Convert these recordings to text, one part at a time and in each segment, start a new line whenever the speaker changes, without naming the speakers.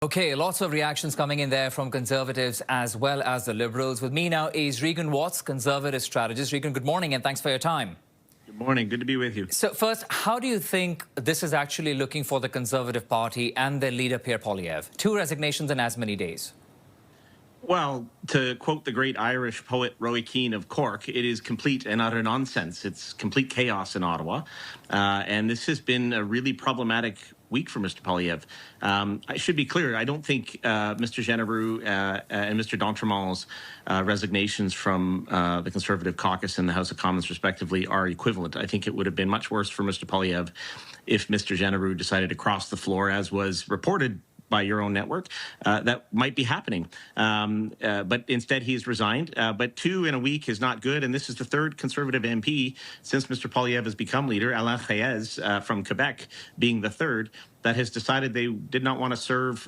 Okay, lots of reactions coming in there from Conservatives as well as the Liberals. With me now is Regan Watts, Conservative strategist. Regan, good morning and thanks for your time.
Good morning. Good to be with you.
So first, how do you think this is actually looking for the Conservative Party and their leader, Pierre Poilievre? 2 resignations in as many days.
Well, to quote the great Irish poet Roy Keane of Cork, it is complete and utter nonsense. It's complete chaos in Ottawa. And this has been a really problematic week for Mr. Poilievre. I should be clear, I don't think Mr. Généreux and Mr. d'Entremont's resignations from the Conservative caucus and the House of Commons, respectively, are equivalent. I think it would have been much worse for Mr. Poilievre if Mr. Généreux decided to cross the floor, as was reported by your own network. That might be happening. But instead, he's resigned. But 2 in a week is not good. And this is the 3rd Conservative MP since Mr. Poilievre has become leader, Alain Reyes from Quebec being the 3rd, that has decided they did not want to serve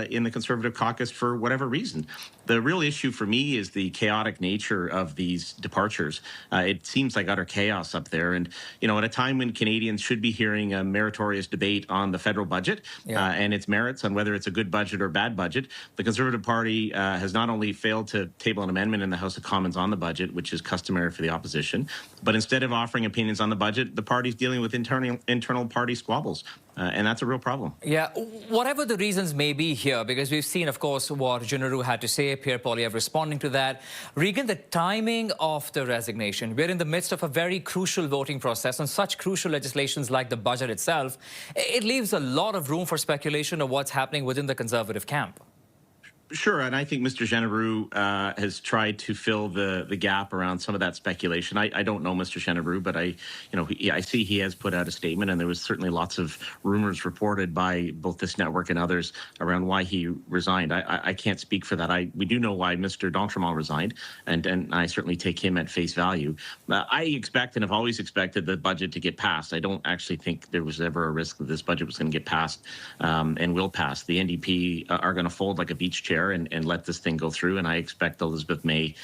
in the Conservative caucus for whatever reason. The real issue for me is the chaotic nature of these departures. It seems like utter chaos up there. And, you know, at a time when Canadians should be hearing a meritorious debate on the federal budget and its merits, on whether it's a good budget or bad budget, the Conservative Party has not only failed to table an amendment in the House of Commons on the budget, which is customary for the opposition, but instead of offering opinions on the budget, the party's dealing with internal party squabbles. And that's a real problem.
Yeah, whatever the reasons may be here, because we've seen, of course, what Généreux had to say, Pierre Poilievre responding to that. Regan, the timing of the resignation, we're in the midst of a very crucial voting process on such crucial legislations like the budget itself. It leaves a lot of room for speculation of what's happening within the Conservative camp.
Sure, and I think Mr. Généreux has tried to fill the gap around some of that speculation. I don't know Mr. Généreux, but I see he has put out a statement, and there was certainly lots of rumors reported by both this network and others around why he resigned. I can't speak for that. We do know why Mr. d'Entremont resigned, and I certainly take him at face value. I expect and have always expected the budget to get passed. I don't actually think there was ever a risk that this budget was going to get passed and will pass. The NDP are going to fold like a beach chair and let this thing go through. And I expect Elizabeth May,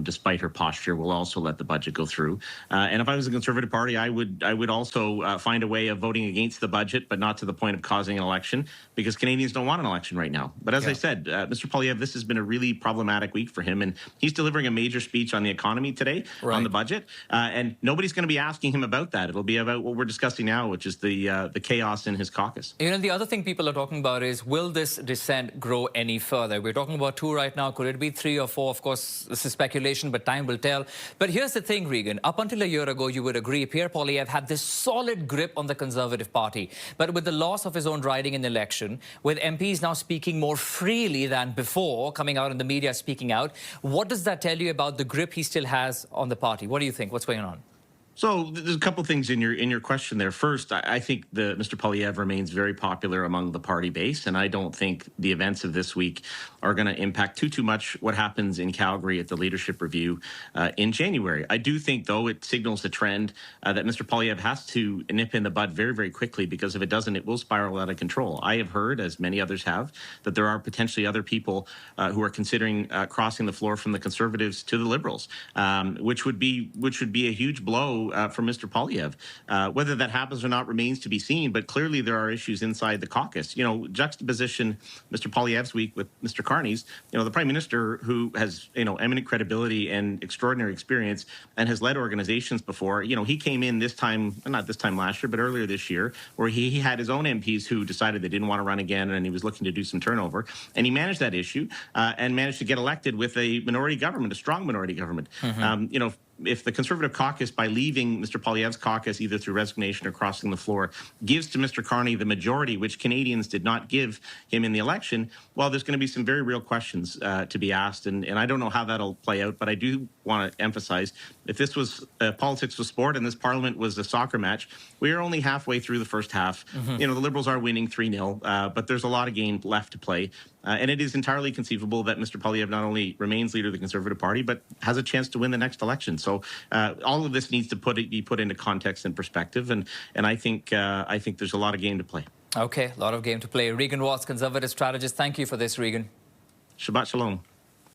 despite her posture, will also let the budget go through. And if I was a Conservative Party, I would also find a way of voting against the budget, but not to the point of causing an election, because Canadians don't want an election right now. But as I said, Mr. Poilievre, this has been a really problematic week for him. And he's delivering a major speech on the economy today, on the budget. And nobody's going to be asking him about that. It'll be about what we're discussing now, which is the chaos in his caucus.
You know, the other thing people are talking about is, will this dissent grow any further? We're talking about 2 right now. Could it be 3 or 4? Of course, this is speculation, but time will tell. But here's the thing, Regan. Up until a year ago, you would agree, Pierre Poilievre had this solid grip on the Conservative Party. But with the loss of his own riding in the election, with MPs now speaking more freely than before, coming out in the media speaking out, what does that tell you about the grip he still has on the party? What do you think? What's going on?
So there's a couple things in your question there. First, I think Mr. Poilievre remains very popular among the party base, and I don't think the events of this week are going to impact too much what happens in Calgary at the leadership review in January. I do think, though, it signals a trend that Mr. Poilievre has to nip in the bud very, very quickly, because if it doesn't, it will spiral out of control. I have heard, as many others have, that there are potentially other people who are considering crossing the floor from the Conservatives to the Liberals, which would be a huge blow for Mr. Poilievre. Whether that happens or not remains to be seen, but clearly there are issues inside the caucus. You know, juxtaposition Mr. Poilievre's week with Mr. Carney's, you know, the Prime Minister, who has, you know, eminent credibility and extraordinary experience and has led organizations before, you know, he came in this time, not this time last year, but earlier this year, where he had his own MPs who decided they didn't want to run again, and he was looking to do some turnover, and he managed that issue and managed to get elected with a minority government, a strong minority government. You know, if the Conservative caucus, by leaving Mr. Poilievre's caucus either through resignation or crossing the floor, gives to Mr. Carney the majority which Canadians did not give him in the election, well, there's going to be some very real questions to be asked, and I don't know how that'll play out, but I do want to emphasize, if this was politics was sport and this Parliament was a soccer match, we are only halfway through the first half. You know, the Liberals are winning 3-0, but there's a lot of game left to play. And it is entirely conceivable that Mr. Poilievre not only remains leader of the Conservative Party, but has a chance to win the next election. So all of this needs to be put into context and perspective. And I think there's a lot of game to play.
Okay, a lot of game to play. Regan Watts, Conservative strategist. Thank you for this, Regan.
Shabbat Shalom.